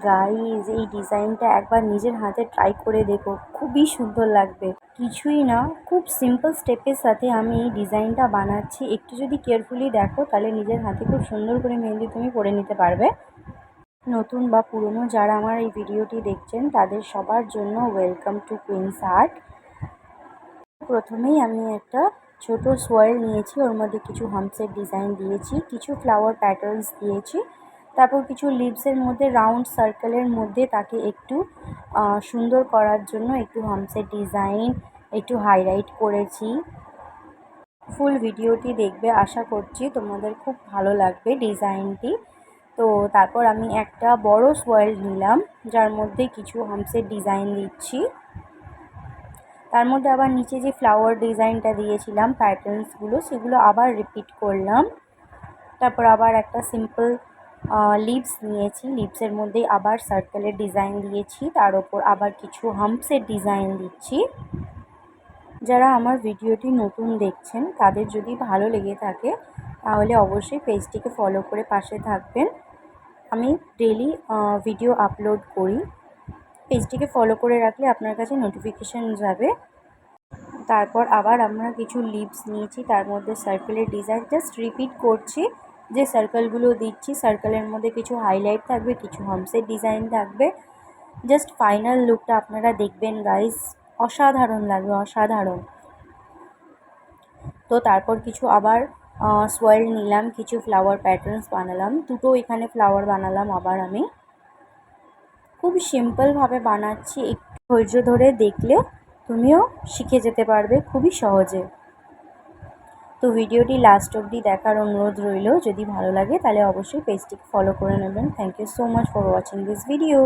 Guys এই ডিজাইনটা একবার নিজের হাতে ট্রাই করে দেখো, খুবই সুন্দর লাগবে। কিছুই না, খুব সিম্পল স্টেপের সাথে আমি এই ডিজাইনটা বানাচ্ছি। একটু যদি কেয়ারফুলি দেখো তাহলে নিজের হাতে খুব সুন্দর করে মেহেন্দি তুমি পরে নিতে পারবে। নতুন বা পুরনো যারা আমার এই ভিডিওটি দেখছেন তাদের সবার জন্য ওয়েলকাম টু কুইন্স আর্ট। প্রথমেই আমি একটা ছোট সোয়েল নিয়েছি, ওর মধ্যে কিছু হাম্পসের ডিজাইন দিয়েছি, কিছু ফ্লাওয়ার প্যাটার্নস দিয়েছি, তারপর কিছু লিভসের মধ্যে রাউন্ড সার্কেলের মধ্যে তাকে একটু সুন্দর করার জন্য একটু হাম্পসের ডিজাইন একটু হাইলাইট করেছি। ফুল ভিডিওটি দেখবে, আশা করছি তোমাদের খুব ভালো লাগবে ডিজাইনটি। তো তারপর আমি একটা বড় সোয়েল নিলাম, যার মধ্যে কিছু হাম্পসের ডিজাইন দিচ্ছি। তার মধ্যে আবার নিচে যে ফ্লাওয়ার ডিজাইনটা দিয়েছিলাম প্যাটার্নসগুলো, সেগুলো আবার রিপিট করলাম। তারপর আবার একটা সিম্পল লিভস নিয়েছি, লিভসের মধ্যে আবার সার্কেলের ডিজাইন দিয়েছি, তার ওপর আবার কিছু হাম্পসের ডিজাইন দিচ্ছি। যারা আমার ভিডিওটি নতুন দেখছেন তাদের যদি ভালো লেগে থাকে তাহলে অবশ্যই পেজটিকে ফলো করে পাশে থাকবেন। আমি ডেইলি ভিডিও আপলোড করি, পেজটিকে ফলো করে রাখলে আপনার কাছে নোটিফিকেশান যাবে। তারপর আবার আমরা কিছু লিভস নিয়েছি, তার মধ্যে সার্কেলের ডিজাইন জাস্ট রিপিট করছি। যে সার্কেলগুলো দিচ্ছি সার্কেলের মধ্যে কিছু হাইলাইট থাকবে, কিছু হাম্পসের ডিজাইন থাকবে। জাস্ট ফাইনাল লুকটা আপনারা দেখবেন গাইস, অসাধারণ লাগবে, অসাধারণ। তো তারপর কিছু আবার সোয়েল নিলাম, কিছু ফ্লাওয়ার প্যাটার্নস বানালাম, দুটো এখানে ফ্লাওয়ার বানালাম। আবার আমি খুব সিম্পলভাবে বানাচ্ছি, একটু ধৈর্য ধরে দেখলে তুমিও শিখে যেতে পারবে খুবই সহজে। তো ভিডিওটি লাস্ট অবধি দেখার অনুরোধ রইল, যদি ভালো লাগে তাহলে অবশ্যই পেজটিকে ফলো করে নেবেন। Thank you so much for watching this video.